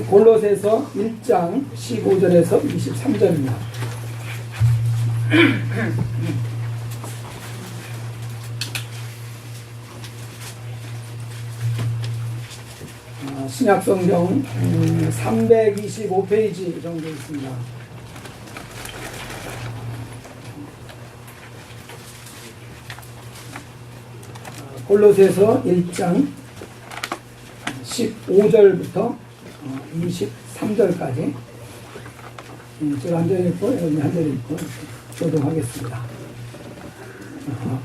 골로새서 1장 15절에서 23절입니다. 신약성경 325페이지 정도 있습니다. 골로새서 1장 15절부터 23절까지 제가 한 절 읽고 여러분이 한 절 읽고 교독하겠습니다.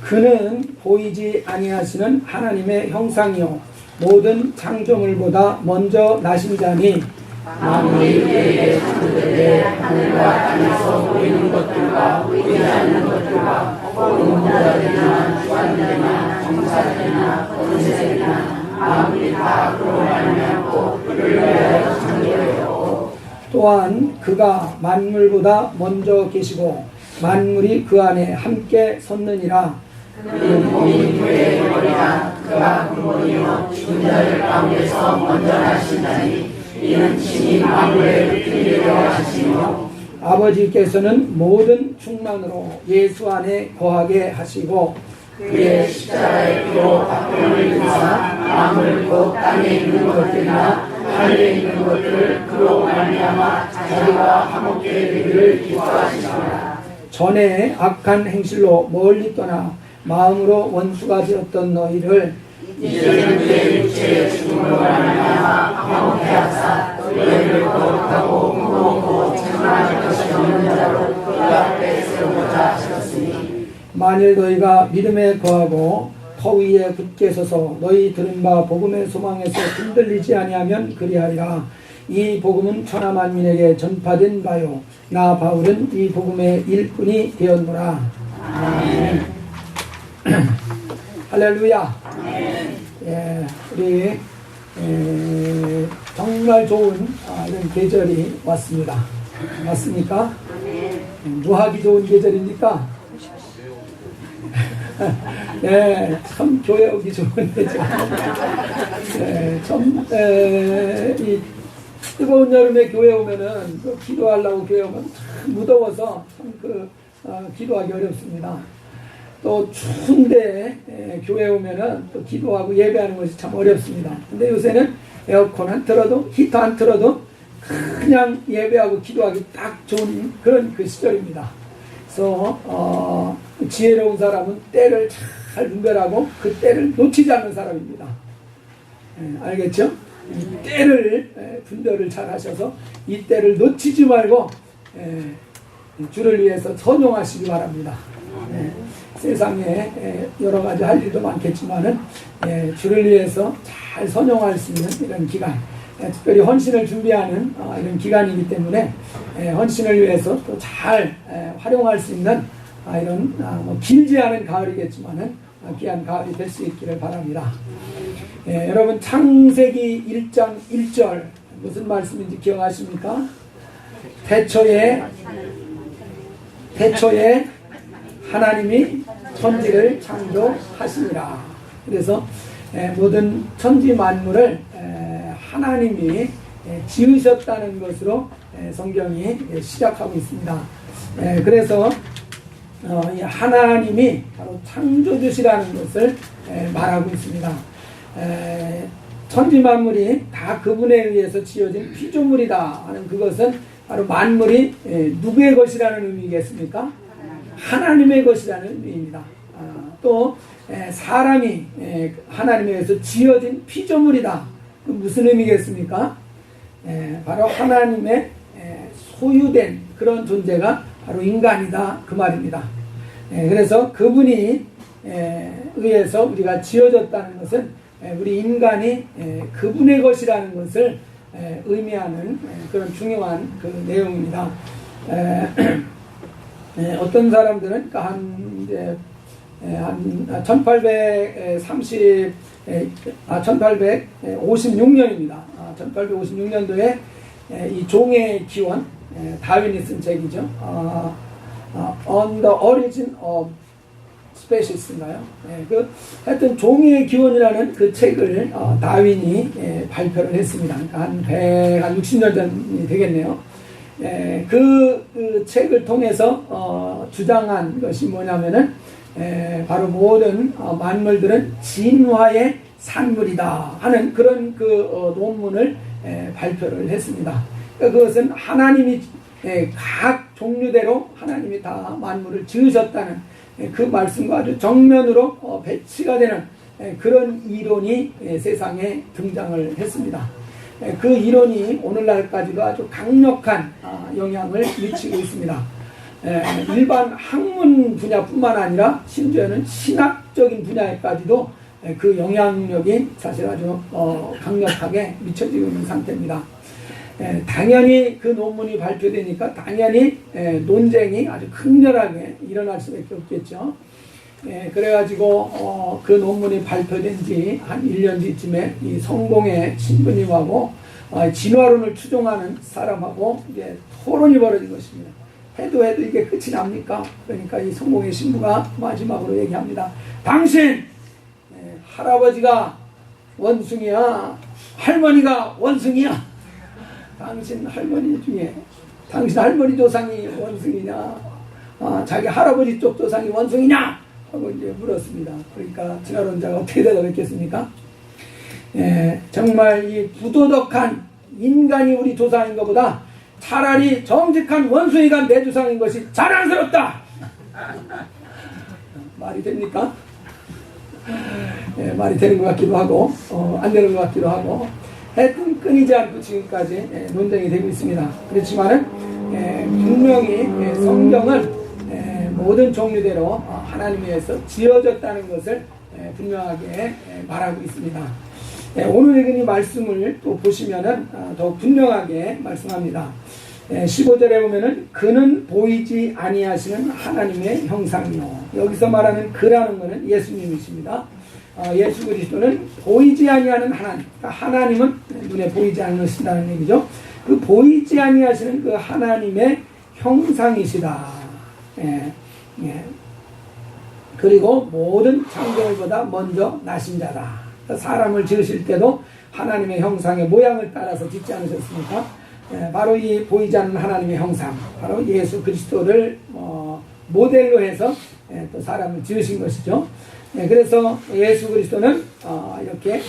그는 보이지 아니하시는 하나님의 형상이요 모든 창조물보다 먼저 나신 자니 만물이 그에게 창조되되 하늘과 땅에서 보이는 것들과 보이지 않는 것들과 보는 자들이나 주관자들이나 정사들이나 권세들이나 만물이 다 그로 말미암고 그를 위하여 창조되었고 또한 그가 만물보다 먼저 계시고 만물이 그 안에 함께 섰느니라. 그는 본인 그의 머리라 그가 근본이요 죽은 자들 가운데서 먼저 나신 자니 이는 친히 만물을 이끌려 하시며 아버지께서는 모든 충만으로 예수 안에 거하게 하시고 그의 십자가의 피로 박해를 등사 만물 곧 땅에 있는 것들이나 하늘에 있는 것들을 그로 말미암아 자기와 화목케 되기를 기뻐하시니라. 전에 악한 행실로 멀리 떠나 마음으로 원수가 되었던 너희를 이제는 그의 육체의 죽음으로 말미암아 화목케 하사 너희를 거룩하고 공고하고 찬송할 것이 없는 자로 그 앞에 세우고자 하셨으니 만일 너희가 믿음에 거하고 터 위에 굳게 서서 너희 들은 바 복음의 소망에서 흔들리지 아니하면 그리하리라. 이 복음은 천하 만민에게 전파된 바요 나 바울은 이 복음의 일꾼이 되었노라. 아멘. 할렐루야. 예, 우리 정말 좋은 이런 계절이 왔습니다. 맞습니까? 뭐 하기 좋은 계절입니까? 예, 참 교회 오기 좋은 계절. 예, 이 뜨거운 여름에 교회 오면은 기도하려고 교회 오면 참 무더워서 참 기도하기 어렵습니다. 또 추운데 교회 오면은 또 기도하고 예배하는 것이 참 어렵습니다. 근데 요새는 에어컨 안 틀어도 히터 안 틀어도 그냥 예배하고 기도하기 딱 좋은 그런 그 시절입니다. 그래서 지혜로운 사람은 때를 잘 분별하고 그 때를 놓치지 않는 사람입니다. 알겠죠? 이 때를 분별을 잘 하셔서 이 때를 놓치지 말고 주를 위해서 선용하시기 바랍니다. 세상에 여러 가지 할 일도 많겠지만은 주를 위해서 잘 선용할 수 있는 이런 기간, 특별히 헌신을 준비하는 이런 기간이기 때문에 헌신을 위해서 또 잘 활용할 수 있는 이런 뭐 길지 않은 가을이겠지만은 귀한 가을이 될 수 있기를 바랍니다. 여러분 창세기 1장 1절 무슨 말씀인지 기억하십니까? 태초에 하나님이 천지를 창조하시니라. 그래서 모든 천지 만물을 하나님이 지으셨다는 것으로 성경이 시작하고 있습니다. 그래서 이 하나님이 바로 창조주시라는 것을 말하고 있습니다. 천지 만물이 다 그분에 의해서 지어진 피조물이다 하는 그것은 바로 만물이 누구의 것이라는 의미겠습니까? 하나님의 것이라는 의미입니다. 또 사람이 하나님에 의해서 지어진 피조물이다. 무슨 의미겠습니까? 바로 하나님의 소유된 그런 존재가 바로 인간이다 그 말입니다. 그래서 그분이 의해서 우리가 지어졌다는 것은 우리 인간이 그분의 것이라는 것을 의미하는 그런 중요한 그 내용입니다. 어떤 사람들은 한 1856년입니다. 1856년도에 이 종의 기원, 다윈이 쓴 책이죠. On the Origin of 스페시스인가요? 하여튼 종의 기원이라는 그 책을 다윈이 발표를 했습니다. 그러니까 한 160년 전이 되겠네요. 그 책을 통해서 주장한 것이 뭐냐면은 바로 모든 만물들은 진화의 산물이다 하는 그런 논문을 발표를 했습니다. 그것은 하나님이 각 종류대로 하나님이 다 만물을 지으셨다는 그 말씀과 아주 정면으로 배치가 되는 그런 이론이 세상에 등장을 했습니다. 그 이론이 오늘날까지도 아주 강력한 영향을 미치고 있습니다. 일반 학문 분야뿐만 아니라 심지어는 신학적인 분야에까지도 그 영향력이 사실 아주 강력하게 미쳐지고 있는 상태입니다. 당연히 그 논문이 발표되니까 당연히 논쟁이 아주 극렬하게 일어날 수밖에 없겠죠. 그래가지고 그 논문이 발표된 지 한 1년 뒤쯤에 이 성공의 신부님하고 진화론을 추종하는 사람하고 이제 토론이 벌어진 것입니다. 해도 이게 끝이 납니까? 그러니까 이 성공의 신부가 마지막으로 얘기합니다. 당신 할아버지가 원숭이야, 할머니가 원숭이야. 당신 할머니 중에 당신 할머니 조상이 원숭이냐, 자기 할아버지 쪽 조상이 원숭이냐 하고 이제 물었습니다. 그러니까 진화론자가 어떻게 대답했겠습니까? 정말 이 부도덕한 인간이 우리 조상인 것보다 차라리 정직한 원숭이가 내 조상인 것이 자랑스럽다. 말이 됩니까? 말이 되는 것 같기도 하고 안 되는 것 같기도 하고, 하여튼 끊이지 않고 지금까지 논쟁이 되고 있습니다. 그렇지만은 분명히 성경은 모든 종류대로 하나님에 의해서 지어졌다는 것을 분명하게 말하고 있습니다. 오늘 읽은 이 말씀을 또 보시면은 더욱 분명하게 말씀합니다. 15절에 보면은 그는 보이지 아니하시는 하나님의 형상이요. 여기서 말하는 그라는 것은 예수님이십니다. 예수 그리스도는 보이지 아니하는 하나님, 그러니까 하나님은 눈에 보이지 않으신다는 얘기죠. 그 보이지 아니하시는 그 하나님의 형상이시다. 그리고 모든 창조물보다 먼저 나신 자다. 사람을 지으실 때도 하나님의 형상의 모양을 따라서 짓지 않으셨습니까? 바로 이 보이지 않는 하나님의 형상, 바로 예수 그리스도를 모델로 해서 또 사람을 지으신 것이죠. 그래서 예수 그리스도는 이렇게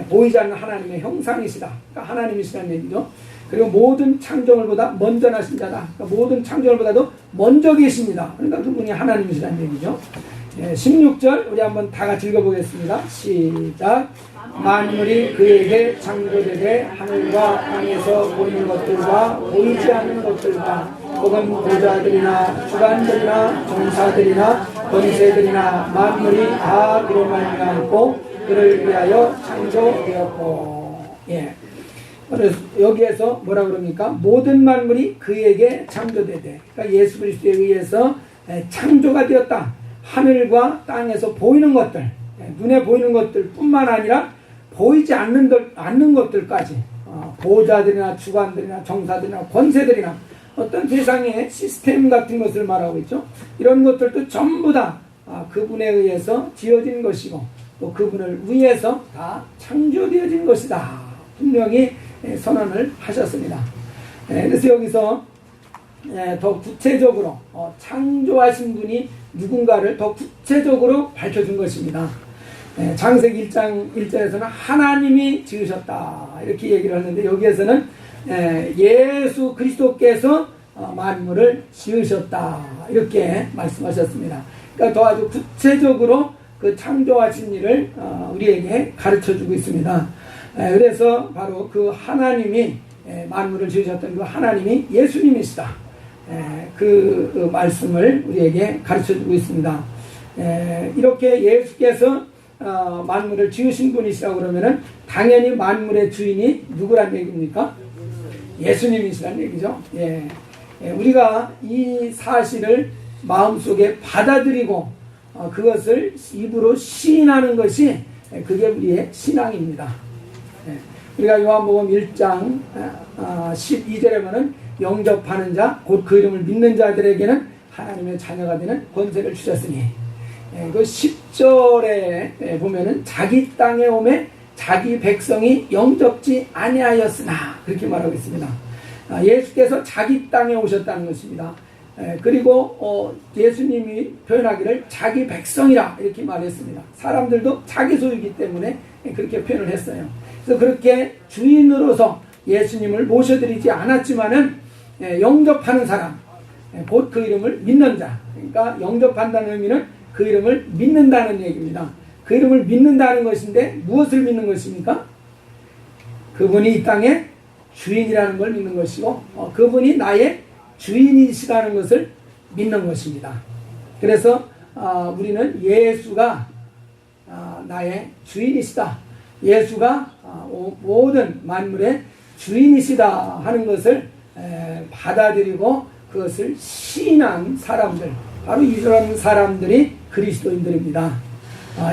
보이지 않는 하나님의 형상이시다. 그러니까 하나님이시라는 얘기죠. 그리고 모든 창조물보다 먼저 나신 자다. 그러니까 모든 창조물보다도 먼저 계십니다. 그러니까 그분이 하나님이시라는 얘기죠. 16절 우리 한번 다 같이 읽어보겠습니다. 시작. 만물이 그에게 창조되되 하늘과 땅에서 보이는 것들과 보이지 않는 것들과 혹은 보좌들이나 주관들이나 종사들이나 권세들이나 만물이 다 그로 말미암고 그를 위하여 창조되었고. 그래서 여기에서 뭐라 그럽니까? 모든 만물이 그에게 창조되되, 그러니까 예수 그리스도에 의해서 창조가 되었다. 하늘과 땅에서 보이는 것들, 눈에 보이는 것들 뿐만 아니라 보이지 않는 것들까지, 보좌들이나 주관들이나 정사들이나 권세들이나 어떤 세상의 시스템 같은 것을 말하고 있죠. 이런 것들도 전부 다 그분에 의해서 지어진 것이고 또 그분을 위해서 다 창조되어진 것이다. 분명히 선언을 하셨습니다. 그래서 여기서 더 구체적으로 창조하신 분이 누군가를 더 구체적으로 밝혀준 것입니다. 창세기 1장 1절에서는 하나님이 지으셨다 이렇게 얘기를 하는데, 여기에서는 예수 그리스도께서 만물을 지으셨다 이렇게 말씀하셨습니다. 그러니까 더 아주 구체적으로 그 창조하신 일을 우리에게 가르쳐주고 있습니다. 그래서 바로 그 하나님이 만물을 지으셨던 그 하나님이 예수님이시다. 그 말씀을 우리에게 가르쳐주고 있습니다. 이렇게 예수께서 만물을 지으신 분이시라고 그러면은 당연히 만물의 주인이 누구란 얘기입니까? 예수님이시란 얘기죠. 우리가 이 사실을 마음속에 받아들이고 그것을 입으로 시인하는 것이 그게 우리의 신앙입니다. 우리가 요한복음 1장 12절에 보면 영접하는 자 곧 그 이름을 믿는 자들에게는 하나님의 자녀가 되는 권세를 주셨으니, 그 10절에 보면은 자기 땅에 오매 자기 백성이 영접지 아니하였으나 그렇게 말하고 있습니다. 예수께서 자기 땅에 오셨다는 것입니다. 그리고 예수님이 표현하기를 자기 백성이라 이렇게 말했습니다. 사람들도 자기 소유이기 때문에 그렇게 표현을 했어요. 그래서 그렇게 주인으로서 예수님을 모셔드리지 않았지만은 영접하는 사람, 곧 그 이름을 믿는 자, 그러니까 영접한다는 의미는 그 이름을 믿는다는 얘기입니다. 그 이름을 믿는다는 것인데 무엇을 믿는 것입니까? 그분이 이 땅의 주인이라는 걸 믿는 것이고 그분이 나의 주인이시라는 것을 믿는 것입니다. 그래서 우리는 예수가 나의 주인이시다, 예수가 모든 만물의 주인이시다 하는 것을 받아들이고 그것을 시인한 사람들, 바로 이런 사람들이 그리스도인들입니다.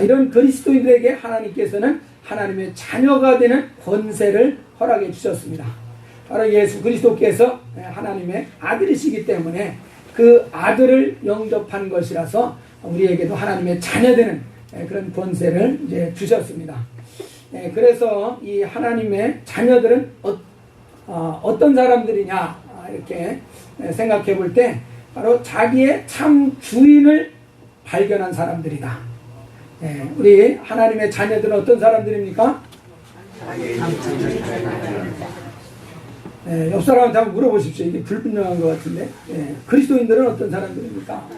이런 그리스도인들에게 하나님께서는 하나님의 자녀가 되는 권세를 허락해 주셨습니다. 바로 예수 그리스도께서 하나님의 아들이시기 때문에 그 아들을 영접한 것이라서 우리에게도 하나님의 자녀되는 그런 권세를 이제 주셨습니다. 그래서 이 하나님의 자녀들은 어떤 사람들이냐 이렇게 생각해 볼 때 바로 자기의 참 주인을 발견한 사람들이다. 우리 하나님의 자녀들은 어떤 사람들입니까? 옆 사람한테 한번 물어보십시오. 이게 불분명한 것 같은데. 그리스도인들은 어떤 사람들입니까?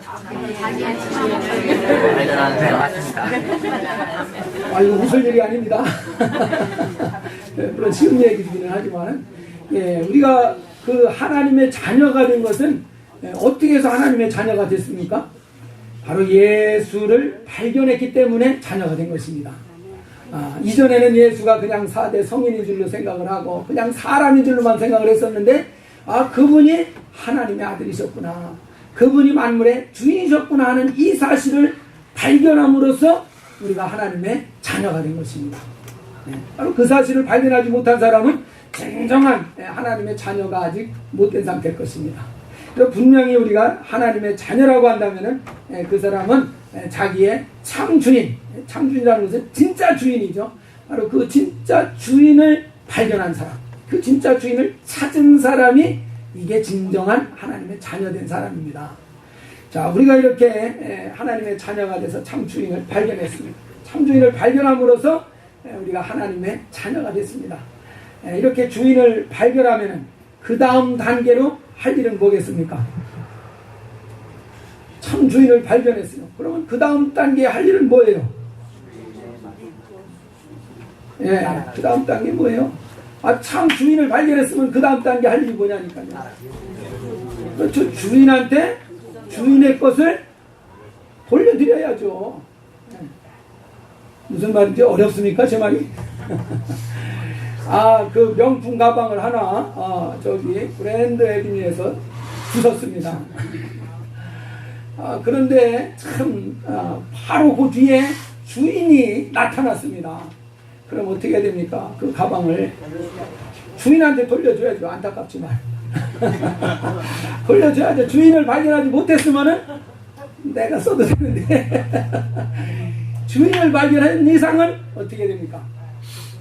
이거 웃을 일이 아닙니다. 물론 쉬운 얘기이기는 하지만, 우리가 그 하나님의 자녀가 된 것은 어떻게 해서 하나님의 자녀가 됐습니까? 바로 예수를 발견했기 때문에 자녀가 된 것입니다. 이전에는 예수가 그냥 4대 성인인 줄로 생각을 하고 그냥 사람인 줄로만 생각을 했었는데 그분이 하나님의 아들이셨구나, 그분이 만물의 주인이셨구나 하는 이 사실을 발견함으로써 우리가 하나님의 자녀가 된 것입니다. 바로 그 사실을 발견하지 못한 사람은 진정한 하나님의 자녀가 아직 못된 상태일 것입니다. 그래서 분명히 우리가 하나님의 자녀라고 한다면은 그 사람은 자기의 참 주인이라는 것은 진짜 주인이죠. 바로 그 진짜 주인을 발견한 사람, 그 진짜 주인을 찾은 사람이 이게 진정한 하나님의 자녀된 사람입니다. 자, 우리가 이렇게 하나님의 자녀가 돼서 참 주인을 발견했습니다. 참 주인을 발견함으로써 우리가 하나님의 자녀가 됐습니다. 이렇게 주인을 발견하면은 그 다음 단계로 할 일은 뭐겠습니까? 참 주인을 발견했어요. 그러면 그 다음 단계에 할 일은 뭐예요? 그 다음 단계 뭐예요? 참 주인을 발견했으면 그 다음 단계 할 일이 뭐냐니까요. 그렇죠. 주인한테 주인의 것을 돌려드려야죠. 무슨 말인지 어렵습니까? 제 말이? 그 명품 가방을 하나 저기 브랜드 에비뉴에서 주셨습니다. 그런데 참 바로 그 뒤에 주인이 나타났습니다. 그럼 어떻게 해야 됩니까? 그 가방을 주인한테 돌려줘야죠. 안타깝지만 돌려줘야죠. 주인을 발견하지 못했으면은 내가 써도 되는데 주인을 발견한 이상은 어떻게 됩니까?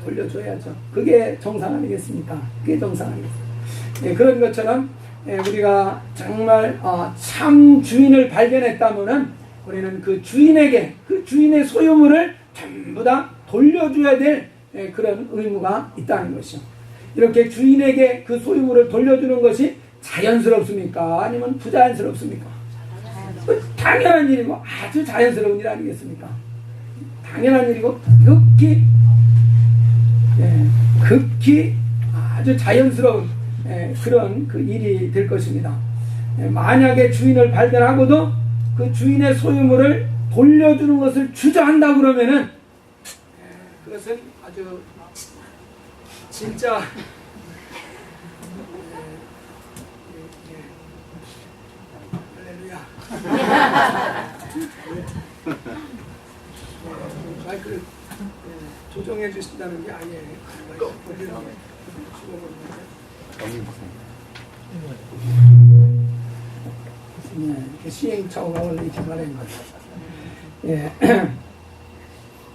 돌려줘야죠. 그게 정상 아니겠습니까? 그게 정상 아니겠습니까? 그런 것처럼 우리가 정말 참 주인을 발견했다면은 우리는 그 주인에게 그 주인의 소유물을 전부 다 돌려줘야 될 그런 의무가 있다는 것이죠. 이렇게 주인에게 그 소유물을 돌려주는 것이 자연스럽습니까? 아니면 부자연스럽습니까? 당연한 일이고 아주 자연스러운 일 아니겠습니까? 당연한 일이고 극히 아주 자연스러운 그런 그 일이 될 것입니다. 만약에 주인을 발견하고도 그 주인의 소유물을 돌려주는 것을 주저한다 그러면은 그것은 아주 진짜 할렐루야. 마이크를 조정해 주신다는 게 아니에요. 시행착오가 원래 이렇게 말하는 거죠. 예.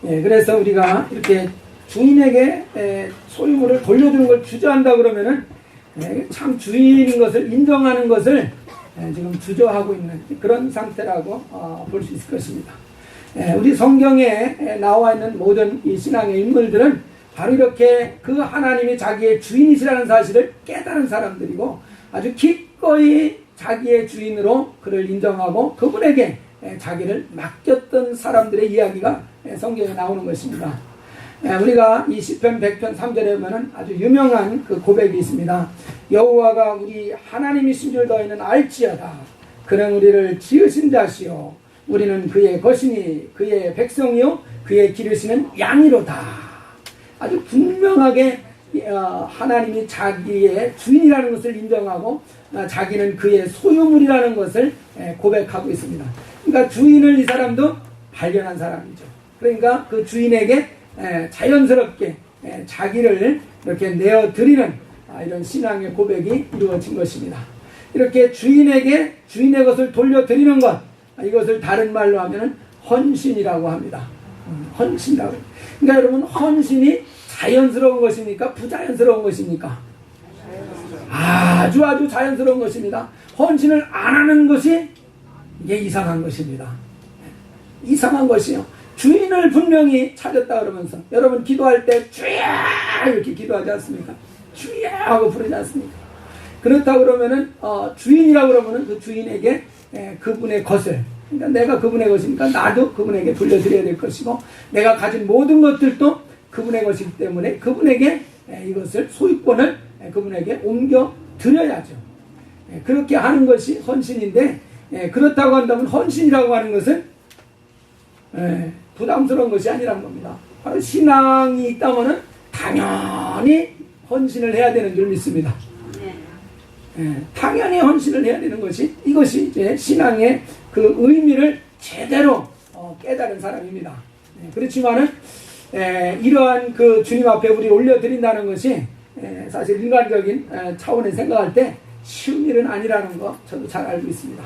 예, 그래서 우리가 이렇게 주인에게 소유물을 돌려주는 걸 주저한다 그러면은 참 주인인 것을 인정하는 것을 지금 주저하고 있는 그런 상태라고 볼 수 있을 것입니다. 우리 성경에 나와 있는 모든 이 신앙의 인물들은 바로 이렇게 그 하나님이 자기의 주인이시라는 사실을 깨달은 사람들이고 아주 기꺼이 자기의 주인으로 그를 인정하고 그분에게 자기를 맡겼던 사람들의 이야기가 성경에 나오는 것입니다. 우리가 이 시편 100편 3절에 보면 아주 유명한 그 고백이 있습니다. 여호와가 우리 하나님이신 줄 너희는 알지어다. 그는 우리를 지으신 자시요 우리는 그의 것이니 그의 백성이요 그의 기르시는 양이로다. 아주 분명하게 하나님이 자기의 주인이라는 것을 인정하고 자기는 그의 소유물이라는 것을 고백하고 있습니다. 그러니까 주인을 이 사람도 발견한 사람이죠. 그러니까 그 주인에게 자연스럽게 자기를 이렇게 내어드리는 이런 신앙의 고백이 이루어진 것입니다. 이렇게 주인에게 주인의 것을 돌려드리는 것, 이것을 다른 말로 하면 헌신이라고 합니다. 헌신이라고. 그러니까 여러분, 헌신이 자연스러운 것입니까? 부자연스러운 것입니까? 아주 자연스러운 것입니다. 헌신을 안 하는 것이 이게 이상한 것입니다. 이상한 것이요. 주인을 분명히 찾았다 그러면서 여러분 기도할 때 주여 이렇게 기도하지 않습니까? 주여 하고 부르지 않습니까? 그렇다 그러면은 주인이라고 그러면은 그 주인에게 그분의 것을, 그러니까 내가 그분의 것이니까 나도 그분에게 돌려드려야 될 것이고 내가 가진 모든 것들도 그분의 것이기 때문에 그분에게 이것을 소유권을 그분에게 옮겨 드려야죠. 그렇게 하는 것이 헌신인데 그렇다고 한다면 헌신이라고 하는 것은 부담스러운 것이 아니란 겁니다. 바로 신앙이 있다면 당연히 헌신을 해야 되는 줄 믿습니다. 당연히 헌신을 해야 되는 것이 이것이 이제 신앙의 그 의미를 제대로 깨달은 사람입니다. 그렇지만은 이러한 그 주님 앞에 우리 올려드린다는 것이 사실 인간적인 차원에 생각할 때 쉬운 일은 아니라는 거 저도 잘 알고 있습니다.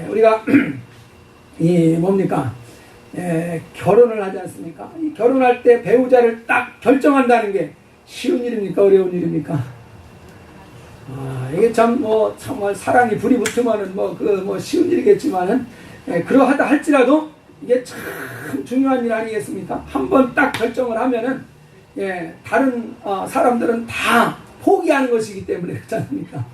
우리가 이 뭡니까? 결혼을 하지 않습니까? 이 결혼할 때 배우자를 딱 결정한다는 게 쉬운 일입니까? 어려운 일입니까? 이게 참 정말 사랑이 불이 붙으면은 쉬운 일이겠지만은 그러하다 할지라도 이게 참 중요한 일 아니겠습니까? 한번 딱 결정을 하면은 다른 사람들은 다 포기하는 것이기 때문에 그렇지 않습니까?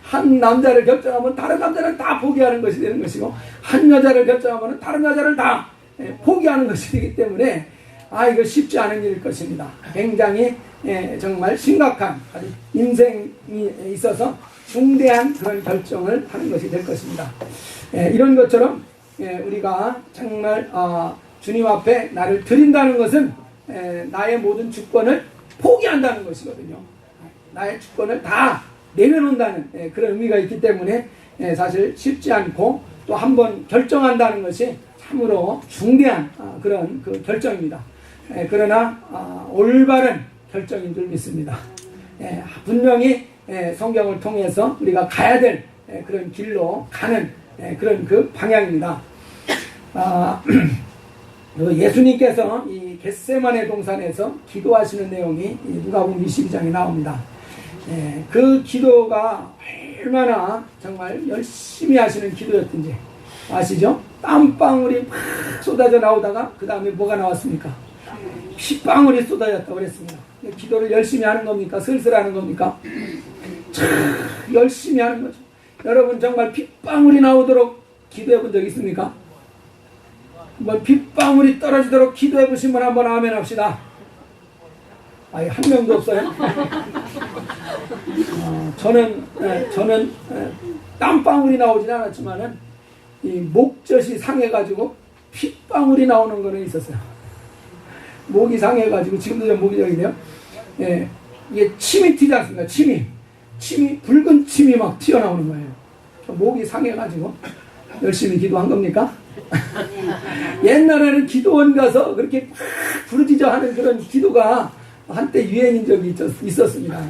한 남자를 결정하면 다른 남자는 다 포기하는 것이 되는 것이고 한 여자를 결정하면 다른 여자를 다 포기하는 것이 되기 때문에 이거 쉽지 않은 일일 것입니다. 굉장히 정말 심각한 인생이 있어서 중대한 그런 결정을 하는 것이 될 것입니다. 이런 것처럼 우리가 정말 주님 앞에 나를 드린다는 것은 나의 모든 주권을 포기한다는 것이거든요. 나의 주권을 다 내려놓는다는 그런 의미가 있기 때문에 사실 쉽지 않고 또 한번 결정한다는 것이 참으로 중대한 그런 그 결정입니다. 그러나 올바른 결정인 줄 믿습니다. 분명히 성경을 통해서 우리가 가야 될 그런 길로 가는 그런 그 방향입니다. 예수님께서 이 겟세마네 동산에서 기도하시는 내용이 누가복음 22장에 나옵니다. 그 기도가 얼마나 정말 열심히 하시는 기도였던지 아시죠? 땀방울이 막 쏟아져 나오다가 그 다음에 뭐가 나왔습니까? 핏방울이 쏟아졌다고 그랬습니다. 기도를 열심히 하는 겁니까? 슬슬 하는 겁니까? 참 열심히 하는 거죠. 여러분 정말 핏방울이 나오도록 기도해 본 적 있습니까? 핏방울이 떨어지도록 기도해 보신 분 한번 아멘 합시다. 한 명도 없어요? 저는 땀방울이 나오진 않았지만은 이 목젖이 상해가지고 핏방울이 나오는 거는 있었어요. 목이 상해가지고 지금도 좀 목이 저기네요. 이게 침이 튀지 않습니까? 침이 붉은 침이 막 튀어나오는 거예요. 목이 상해가지고 열심히 기도한 겁니까? 옛날에는 기도원 가서 그렇게 막 부르짖어 하는 그런 기도가 한때 유행인 적이 있었습니다.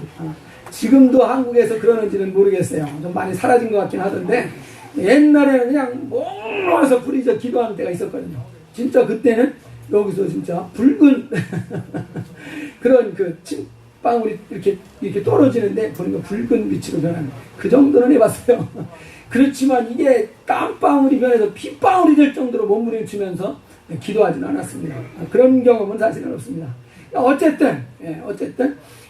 지금도 한국에서 그러는지는 모르겠어요. 좀 많이 사라진 것 같긴 하던데 옛날에는 그냥 몽롱해서 불이 기도하는 때가 있었거든요. 진짜 그때는 여기서 진짜 붉은 그런 그 침방울이 이렇게 떨어지는데 보니까 붉은 빛으로 변하는 그 정도는 해봤어요. 그렇지만 이게 땀방울이 변해서 핏방울이 될 정도로 몸부림치면서 기도하지는 않았습니다. 그런 경험은 사실은 없습니다. 어쨌든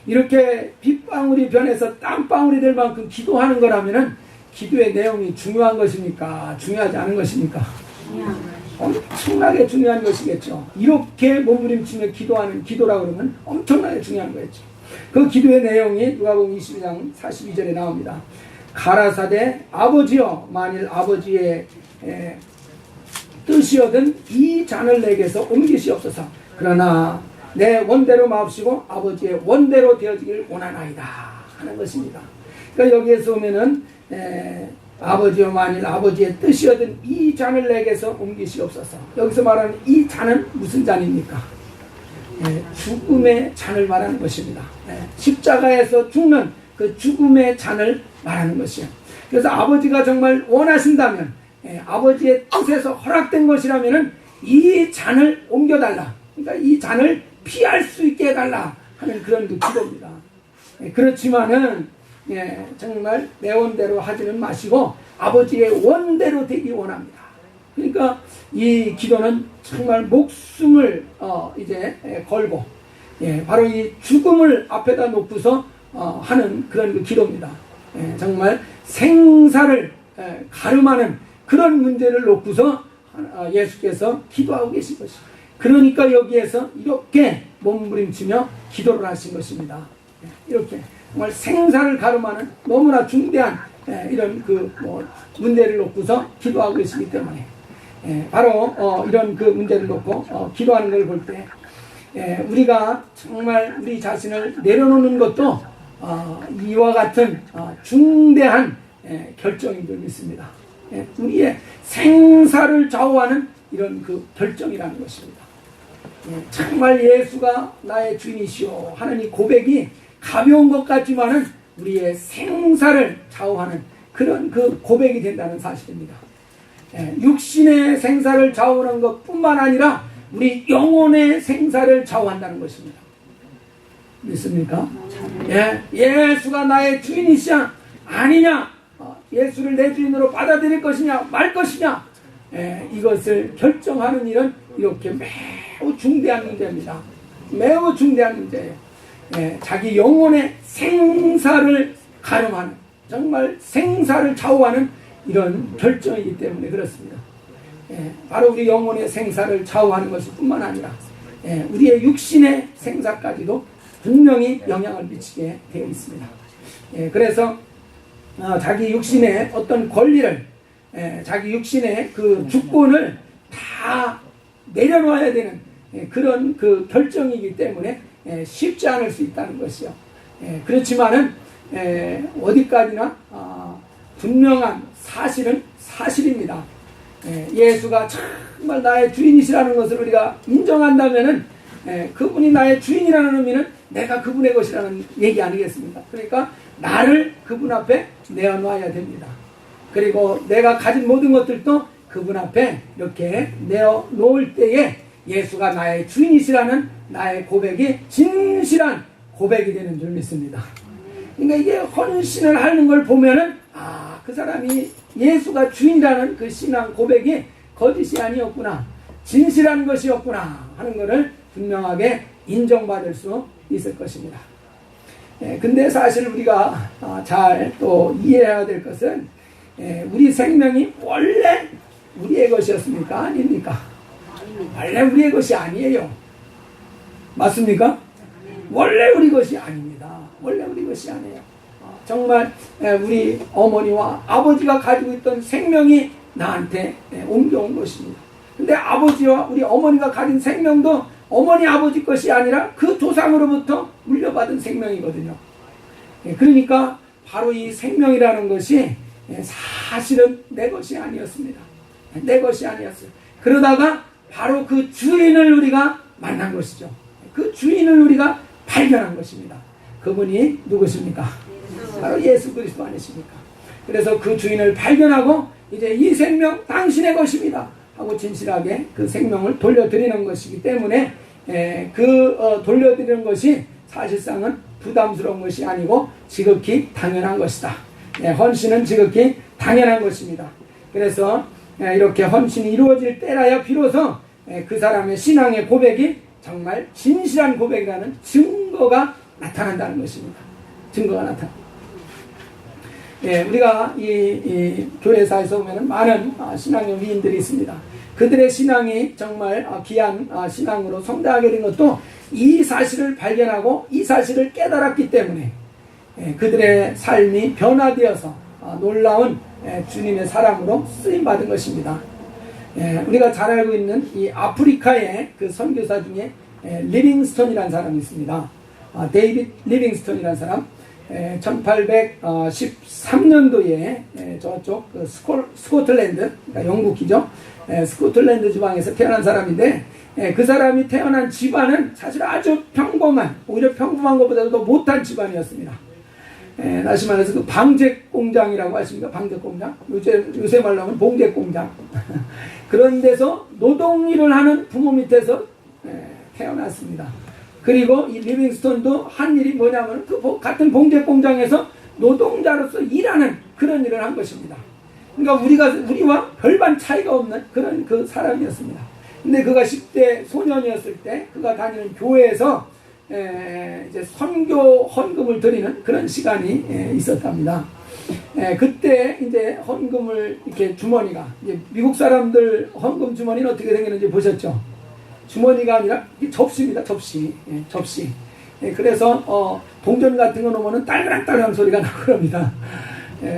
이렇게 핏방울이 변해서 땀방울이 될 만큼 기도하는 거라면은 기도의 내용이 중요한 것입니까? 중요하지 않은 것입니까? 엄청나게 중요한 것이겠죠. 이렇게 몸부림치며 기도하는 기도라고 그러면 엄청나게 중요한 거겠죠. 그 기도의 내용이 누가복음 22장 42절에 나옵니다. 가라사대 아버지여, 만일 아버지의 뜻이거든 이 잔을 내게서 옮기시옵소서. 그러나 내 원대로 마옵시고 아버지의 원대로 되어지길 원하나이다 하는 것입니다. 그러니까 여기에서 보면은 아버지여, 만일 아버지의 뜻이거든 이 잔을 내게서 옮기시옵소서. 여기서 말하는 이 잔은 무슨 잔입니까? 죽음의 잔을 말하는 것입니다. 십자가에서 죽는 그 죽음의 잔을 말하는 것이에요. 그래서 아버지가 정말 원하신다면, 아버지의 뜻에서 허락된 것이라면 이 잔을 옮겨달라. 그러니까 이 잔을 피할 수 있게 해달라 하는 그런 그 기도입니다. 그렇지만은 정말 내 원대로 하지는 마시고 아버지의 원대로 되기 원합니다. 그러니까 이 기도는 정말 목숨을 이제 걸고 바로 이 죽음을 앞에다 놓고서 하는 그런 그 기도입니다. 정말 생사를 가름하는 그런 문제를 놓고서 예수께서 기도하고 계신 것입니다. 그러니까 여기에서 이렇게 몸부림치며 기도를 하신 것입니다. 이렇게 정말 생사를 가름하는 너무나 중대한 이런 그 문제를 놓고서 기도하고 계시기 때문에 바로 이런 그 문제를 놓고 기도하는 걸 볼 때 우리가 정말 우리 자신을 내려놓는 것도 이와 같은 중대한 결정인 줄 믿습니다. 우리의 생사를 좌우하는 이런 그 결정이라는 것입니다. 정말 예수가 나의 주인이시오 하는 이 고백이 가벼운 것 같지만은 우리의 생사를 좌우하는 그런 그 고백이 된다는 사실입니다. 육신의 생사를 좌우하는 것뿐만 아니라 우리 영혼의 생사를 좌우한다는 것입니다. 믿습니까? 예수가 나의 주인이시냐 아니냐, 예수를 내 주인으로 받아들일 것이냐 말 것이냐, 이것을 결정하는 일은 이렇게 매우 중대한 문제입니다. 매우 중대한 문제예요. 자기 영혼의 생사를 가름하는, 정말 생사를 좌우하는 이런 결정이기 때문에 그렇습니다. 바로 우리 영혼의 생사를 좌우하는 것일 뿐만 아니라 우리의 육신의 생사까지도 분명히 영향을 미치게 되어 있습니다. 그래서 자기 육신의 어떤 권리를, 자기 육신의 그 주권을 다 내려놓아야 되는 그런 그 결정이기 때문에 쉽지 않을 수 있다는 것이요. 그렇지만은 어디까지나 분명한 사실은 사실입니다. 예수가 정말 나의 주인이시라는 것을 우리가 인정한다면은 그분이 나의 주인이라는 의미는 내가 그분의 것이라는 얘기 아니겠습니까? 그러니까 나를 그분 앞에 내어놔야 됩니다. 그리고 내가 가진 모든 것들도 그분 앞에 이렇게 내어놓을 때에 예수가 나의 주인이시라는 나의 고백이 진실한 고백이 되는 줄 믿습니다. 그러니까 이게 헌신을 하는 걸 보면은 그 사람이 예수가 주인이라는 그 신앙 고백이 거짓이 아니었구나, 진실한 것이었구나 하는 것을 분명하게 인정받을 수 있을 것입니다. 근데 사실 우리가 잘 또 이해해야 될 것은 우리 생명이 원래 우리의 것이었습니까? 아닙니까? 원래 우리의 것이 아니에요. 맞습니까? 원래 우리 것이 아닙니다. 원래 우리 것이 아니에요. 정말 우리 어머니와 아버지가 가지고 있던 생명이 나한테 옮겨온 것입니다. 근데 아버지와 우리 어머니가 가진 생명도 어머니 아버지 것이 아니라 그 조상으로부터 물려받은 생명이거든요. 그러니까 바로 이 생명이라는 것이 사실은 내 것이 아니었습니다. 내 것이 아니었어요. 그러다가 바로 그 주인을 우리가 만난 것이죠. 그 주인을 우리가 발견한 것입니다. 그분이 누구십니까? 바로 예수 그리스도 아니십니까? 그래서 그 주인을 발견하고 이제 이 생명 당신의 것입니다 하고 진실하게 그 생명을 돌려드리는 것이기 때문에 돌려드리는 것이 사실상은 부담스러운 것이 아니고 지극히 당연한 것이다. 헌신은 지극히 당연한 것입니다. 그래서 이렇게 헌신이 이루어질 때라야 비로소 그 사람의 신앙의 고백이 정말 진실한 고백이라는 증거가 나타난다는 것입니다. 증거가 나타납니다. 우리가 이 교회사에서 보면 많은 신앙의 위인들이 있습니다. 그들의 신앙이 정말 귀한 신앙으로 성장하게 된 것도 이 사실을 발견하고 이 사실을 깨달았기 때문에 그들의 삶이 변화되어서 놀라운 주님의 사람으로 쓰임받은 것입니다. 우리가 잘 알고 있는 이 아프리카의 그 선교사 중에 리빙스톤이라는 사람이 있습니다. 데이빗 리빙스톤이라는 사람, 1813년도에 저쪽 그 스코틀랜드, 그러니까 영국이죠. 스코틀랜드 지방에서 태어난 사람인데 그 사람이 태어난 집안은 사실 아주 평범한, 오히려 평범한 것보다도 못한 집안이었습니다. 다시 말해서 그 방제공장이라고 하십니까? 방제공장? 요새 말로 하면 봉제공장. 그런 데서 노동일을 하는 부모 밑에서 태어났습니다. 그리고 이 리빙스톤도 한 일이 뭐냐면 그 같은 봉제공장에서 노동자로서 일하는 그런 일을 한 것입니다. 그러니까 우리와 별반 차이가 없는 그런 그 사람이었습니다. 근데 그가 10대 소년이었을 때 그가 다니는 교회에서 이제 선교 헌금을 드리는 그런 시간이 있었답니다. 그때 이제 헌금을 이렇게 주머니가, 이제 미국 사람들 헌금 주머니는 어떻게 생겼는지 보셨죠? 주머니가 아니라 접시입니다. 접시. 접시. 그래서 동전 같은 거 놓으면 딸그락딸그락 소리가 나고 그럽니다.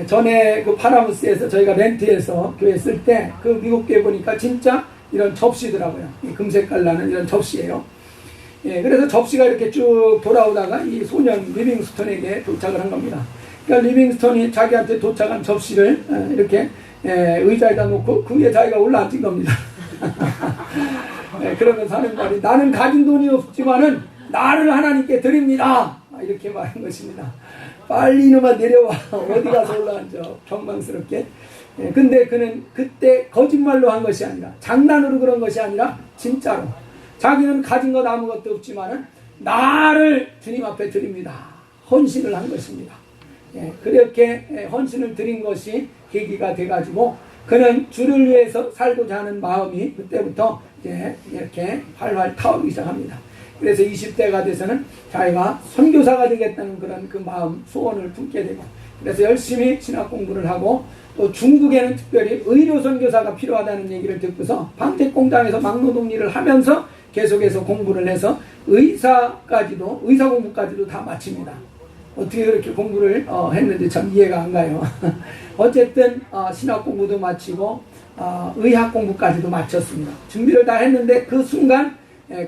전에 그 파라무스에서 저희가 렌트해서 교회 쓸 때 그 미국 교회 보니까 진짜 이런 접시더라고요. 금색깔 나는 이런 접시예요. 그래서 접시가 이렇게 쭉 돌아오다가 이 소년 리빙스톤에게 도착을 한 겁니다. 그러니까 리빙스톤이 자기한테 도착한 접시를 이렇게 의자에다 놓고 그 위에 자기가 올라앉은 겁니다. 그러면서 하는 말이, 나는 가진 돈이 없지만은 나를 하나님께 드립니다. 이렇게 말한 것입니다. 빨리 이놈아 내려와. 어디 가서 올라앉아. 경망스럽게. 근데 그는 그때 거짓말로 한 것이 아니라, 장난으로 그런 것이 아니라 진짜로 자기는 가진 것 아무것도 없지만은 나를 주님 앞에 드립니다. 헌신을 한 것입니다. 그렇게 헌신을 드린 것이 계기가 돼가지고 그는 주를 위해서 살고자 하는 마음이 그때부터 이렇게 활활 타오르기 시작합니다. 그래서 20대가 돼서는 자기가 선교사가 되겠다는 그런 그 마음, 소원을 품게 되고, 그래서 열심히 신학 공부를 하고, 또 중국에는 특별히 의료 선교사가 필요하다는 얘기를 듣고서 방택공장에서 막노동 일을 하면서 계속해서 공부를 해서 의사 공부까지도 다 마칩니다. 어떻게 그렇게 공부를 했는지 참 이해가 안 가요. 어쨌든 신학 공부도 마치고 의학 공부까지도 마쳤습니다. 준비를 다 했는데 그 순간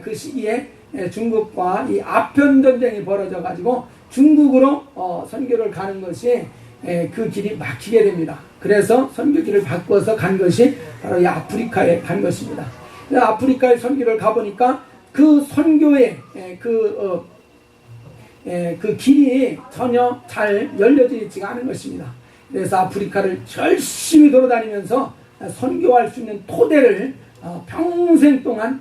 그 시기에 중국과 이 아편 전쟁이 벌어져 가지고 중국으로 선교를 가는 것이 그 길이 막히게 됩니다. 그래서 선교지를 바꿔서 간 것이 바로 이 아프리카에 간 것입니다. 아프리카에 선교를 가보니까 그 선교의 그 길이 전혀 잘 열려지지가 않은 것입니다. 그래서 아프리카를 열심히 돌아다니면서 선교할 수 있는 토대를 평생 동안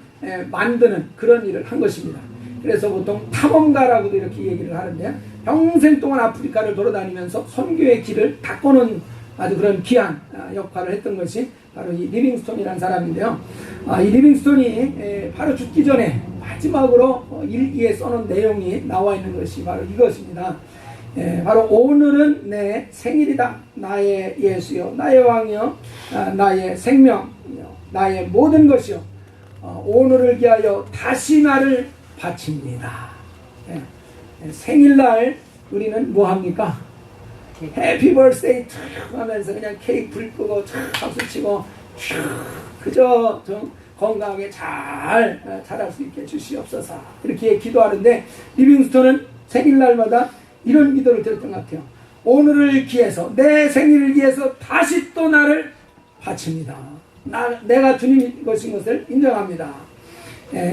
만드는 그런 일을 한 것입니다. 그래서 보통 탐험가라고도 이렇게 얘기를 하는데요. 평생 동안 아프리카를 돌아다니면서 선교의 길을 닦아놓은 아주 그런 귀한 역할을 했던 것이 바로 이 리빙스톤이라는 사람인데요. 이 리빙스톤이 바로 죽기 전에 마지막으로 일기에 써놓은 내용이 나와 있는 것이 바로 이것입니다. 바로 오늘은 내 생일이다. 나의 예수여, 나의 왕이여, 나의 생명이여, 나의 모든 것이여, 오늘을 위하여 다시 나를 바칩니다. 생일날 우리는 뭐 합니까? 해피 버스데이 하면서 그냥 케이크 불 끄고 박수 치고 그저 좀 건강하게 잘 자랄 수 있게 주시옵소서 이렇게 기도하는데, 리빙스톤은 생일날마다 이런 기도를 드렸던 것 같아요. 오늘을 기해서, 내 생일을 위해서 다시 또 나를 바칩니다. 내가 주님 것인 것을 인정합니다.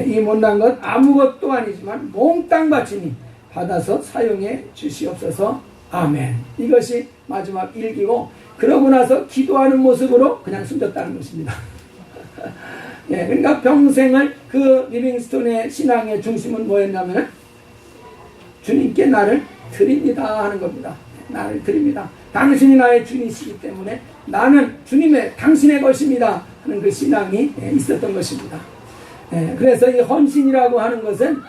이 못난 것 아무것도 아니지만 몽땅 바치니 받아서 사용해 주시옵소서. 아멘. 이것이 마지막 일기고, 그러고 나서 기도하는 모습으로 그냥 숨졌다는 것입니다. 예, 그러니까 평생을 그 리빙스톤의 신앙의 중심은 뭐였냐면 주님께 나를 드립니다 하는 겁니다. 나를 드립니다. 당신이 나의 주님이시기 때문에 나는 주님의 당신의 것입니다 하는 그 신앙이 있었던 것입니다. 그래서 이 헌신이라고 하는 것은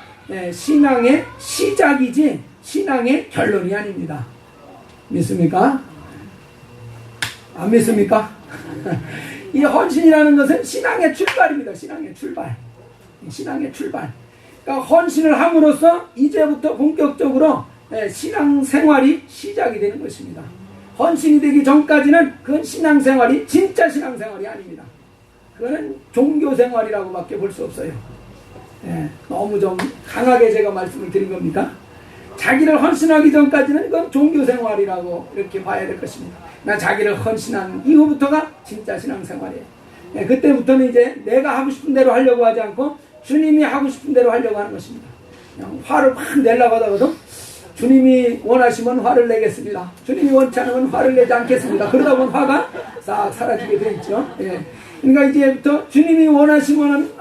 신앙의 시작이지 신앙의 결론이 아닙니다. 믿습니까? 안 믿습니까? 이 헌신이라는 것은 신앙의 출발입니다. 신앙의 출발. 신앙의 출발. 그러니까 헌신을 함으로써 이제부터 본격적으로 신앙생활이 시작이 되는 것입니다. 헌신이 되기 전까지는 그건 신앙생활이 진짜 신앙생활이 아닙니다. 그거는 종교생활이라고밖에 볼 수 없어요. 너무 좀 강하게 제가 말씀을 드린 겁니까? 자기를 헌신하기 전까지는 그건 종교생활이라고 이렇게 봐야 될 것입니다. 나 자기를 헌신한 이후부터가 진짜 신앙생활이에요. 그때부터는 이제 내가 하고 싶은 대로 하려고 하지 않고 주님이 하고 싶은 대로 하려고 하는 것입니다. 그냥 화를 확 내려고 하다가도 주님이 원하시면 화를 내겠습니다. 주님이 원치 않으면 화를 내지 않겠습니다. 그러다 보면 화가 싹 사라지게 되어 있죠. 그러니까 이제부터 주님이 원하시면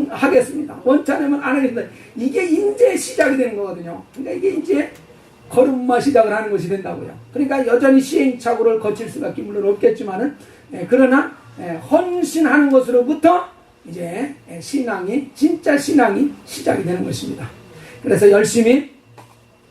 하겠습니다. 원치 않으면 안 하겠습니다. 이게 이제 시작이 되는 거거든요. 그러니까 이게 이제 걸음마 시작을 하는 것이 된다고요. 그러니까 여전히 시행착오를 거칠 수밖에 물론 없겠지만은 그러나 헌신하는 것으로부터 이제 진짜 신앙이 시작이 되는 것입니다. 그래서 열심히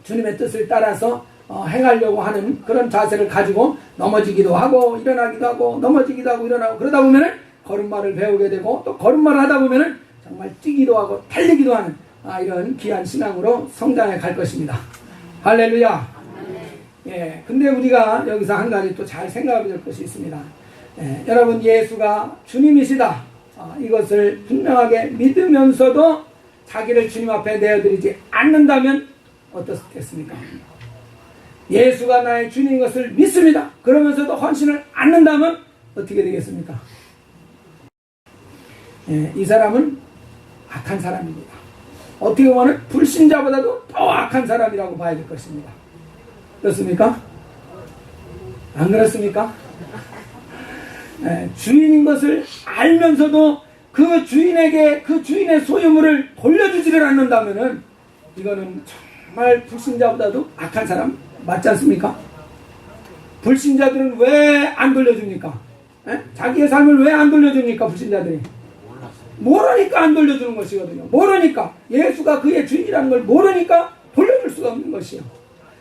주님의 뜻을 따라서 행하려고 하는 그런 자세를 가지고 넘어지기도 하고 일어나기도 하고 넘어지기도 하고 일어나고 그러다 보면은 걸음마를 배우게 되고 또 걸음마를 하다 보면은 정말 뛰기도 하고 달리기도 하는 이런 귀한 신앙으로 성장해 갈 것입니다. 할렐루야. 근데 우리가 여기서 한 가지 또 잘 생각해 볼 것이 있습니다. 여러분 예수가 주님이시다. 이것을 분명하게 믿으면서도 자기를 주님 앞에 내어드리지 않는다면 어떻겠습니까? 예수가 나의 주님인 것을 믿습니다. 그러면서도 헌신을 않는다면 어떻게 되겠습니까? 이 사람은 악한 사람입니다. 어떻게 보면 불신자보다도 더 악한 사람이라고 봐야 될 것입니다. 그렇습니까? 안 그렇습니까? 주인인 것을 알면서도 그 주인에게 그 주인의 소유물을 돌려주지를 않는다면은 이거는 정말 불신자보다도 악한 사람 맞지 않습니까? 불신자들은 왜 안 돌려줍니까? 자기의 삶을 왜 안 돌려줍니까? 불신자들이 모르니까 안 돌려주는 것이거든요. 모르니까 예수가 그의 주인이라는 걸 모르니까 돌려줄 수가 없는 것이요.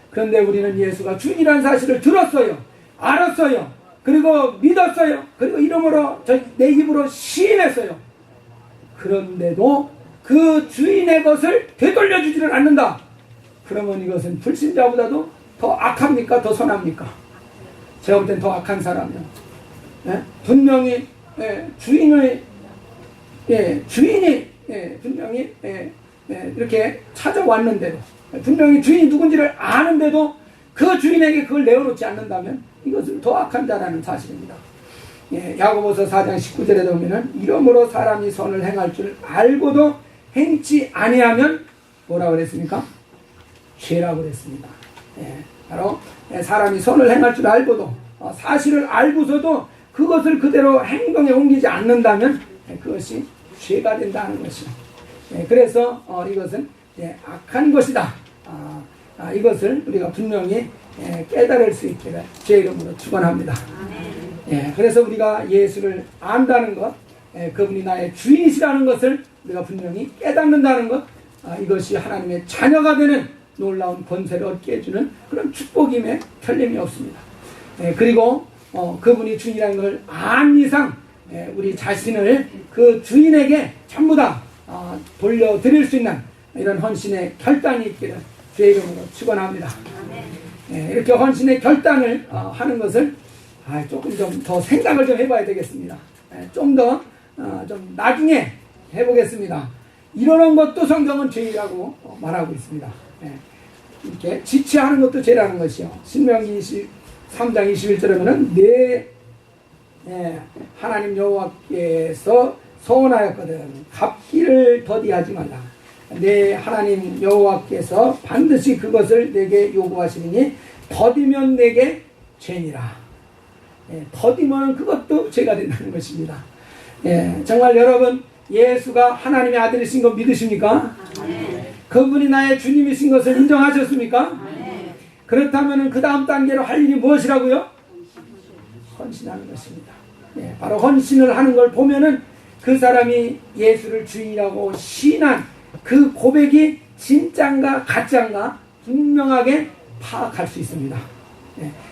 그런데 우리는 예수가 주인이라는 사실을 들었어요. 알았어요. 그리고 믿었어요. 그리고 이름으로 내 입으로 시인했어요. 그런데도 그 주인의 것을 되돌려주지를 않는다. 그러면 이것은 불신자보다도 더 악합니까? 더 선합니까? 제가 볼 땐 더 악한 사람이요. 분명히 주인이 분명히 이렇게 찾아왔는데도 분명히 주인이 누군지를 아는데도 그 주인에게 그걸 내어놓지 않는다면 이것은 더 악한 자라는 사실입니다. 야고보서 4장 19절에 보면은 이러므로 사람이 선을 행할 줄 알고도 행치 아니하면 뭐라고 그랬습니까? 죄라고 그랬습니다. 바로 사람이 선을 행할 줄 알고도 사실을 알고서도 그것을 그대로 행동에 옮기지 않는다면 그것이 죄가 된다는 것이요. 그래서 이것은 악한 것이다. 이것을 우리가 분명히 깨달을 수 있기를 주의 이름으로 축원합니다. 그래서 우리가 예수를 안다는 것, 그분이 나의 주인이시라는 것을 우리가 분명히 깨닫는다는 것, 이것이 하나님의 자녀가 되는 놀라운 권세를 얻게 해주는 그런 축복임에 틀림이 없습니다. 그리고 그분이 주인이라는 걸 안 이상 우리 자신을 그 주인에게 전부 다 돌려드릴 수 있는 이런 헌신의 결단이 있기를 주의 이름으로 축원합니다. 이렇게 헌신의 결단을 하는 것을 조금 좀 더 생각을 좀 해봐야 되겠습니다. 좀 더 좀 나중에 해보겠습니다. 이러는 것도 성경은 죄라고 말하고 있습니다. 이렇게 지체하는 것도 죄라는 것이요. 신명기 23장 21절에 보면 하나님 여호와께서 서원하였거든 갚기를 더디하지 말라. 내 하나님 여호와께서 반드시 그것을 내게 요구하시니 더디면 내게 죄니라. 더디면 그것도 죄가 된다는 것입니다. 정말 여러분 예수가 하나님의 아들이신 거 믿으십니까? 그분이 나의 주님이신 것을 인정하셨습니까? 그렇다면 그 다음 단계로 할 일이 무엇이라고요? 헌신하는 것입니다. 바로 헌신을 하는 걸 보면은 그 사람이 예수를 주인이라고 시인한 그 고백이 진짠가 가짠가 분명하게 파악할 수 있습니다.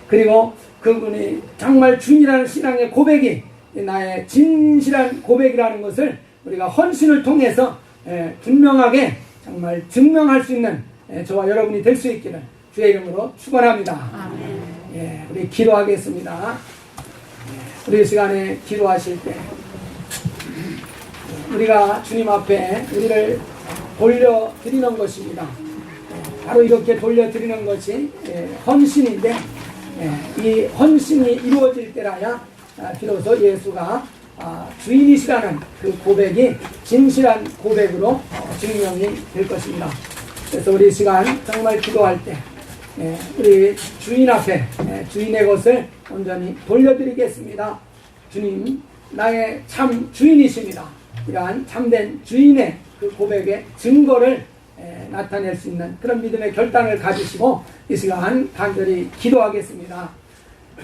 그리고 그분이 정말 주인이라는 신앙의 고백이 나의 진실한 고백이라는 것을 우리가 헌신을 통해서 분명하게 정말 증명할 수 있는 저와 여러분이 될 수 있기를 주의 이름으로 축원합니다. 우리 기도하겠습니다. 우리 시간에 기도하실 때 우리가 주님 앞에 우리를 돌려드리는 것입니다. 바로 이렇게 돌려드리는 것이 헌신인데 이 헌신이 이루어질 때라야 비로소 예수가 주인이시라는 그 고백이 진실한 고백으로 증명이 될 것입니다. 그래서 우리 시간 정말 기도할 때 우리 주인 앞에 주인의 것을 온전히 돌려드리겠습니다. 주님 나의 참 주인이십니다. 이러한 참된 주인의 그 고백의 증거를 나타낼 수 있는 그런 믿음의 결단을 가지시고 이 시간 간절히 기도하겠습니다.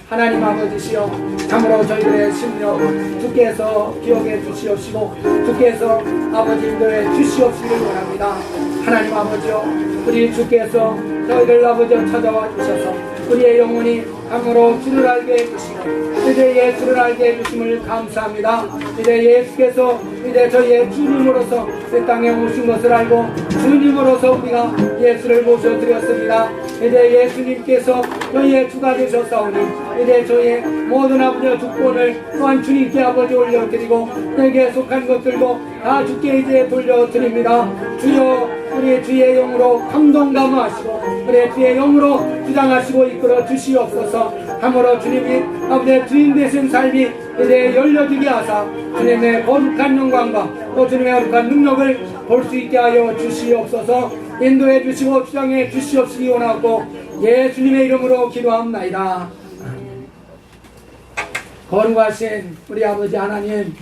하나님 아버지시여 참으로 저희들의 심령 주께서 기억해 주시옵시고 주께서 아버지들의 주시옵시기를 원합니다. 하나님 아버지여 우리 주께서 저희를 아버지여 찾아와 주셔서 우리의 영혼이 참으로 주를 알게 해주시고 이제 예수를 알게 해주심을 감사합니다. 이제 예수께서 이제 저희의 주님으로서 이 땅에 오신 것을 알고 주님으로서 우리가 예수를 모셔드렸습니다. 이제 예수님께서 저희의 주가 되셨사오니 이제 저희의 모든 아버지의 주권을 또한 주님께 아버지 올려드리고 내게 속한 것들도 다 주께 이제 돌려드립니다. 주여 우리의 주의 영으로 감동 감화하시고 우리의 주의 영으로 주장하시고 이끌어 주시옵소서. 참으로 주님이 아버지의 주인 되신 삶이 이제 열려지게 하사 주님의 거룩한 영광과 또 주님의 거룩한 능력을 볼 수 있게 하여 주시옵소서. 인도해 주시고 주장해 주시옵시기 원하고 예수님의 이름으로 기도합나이다. 거룩하신 우리 아버지 하나님,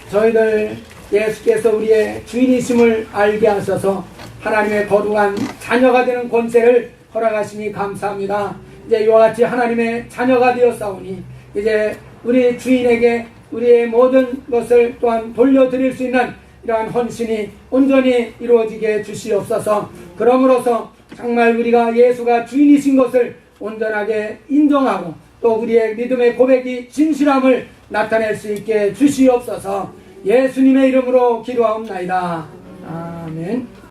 저희들 예수께서 우리의 주인이심을 알게 하셔서 하나님의 거룩한 자녀가 되는 권세를 허락하시니 감사합니다. 이제 이와 같이 하나님의 자녀가 되었사오니 이제 우리 주인에게 우리의 모든 것을 또한 돌려드릴 수 있는 이러한 헌신이 온전히 이루어지게 주시옵소서. 그러므로서 정말 우리가 예수가 주인이신 것을 온전하게 인정하고 또 우리의 믿음의 고백이 진실함을 나타낼 수 있게 주시옵소서. 예수님의 이름으로 기도하옵나이다. 아멘.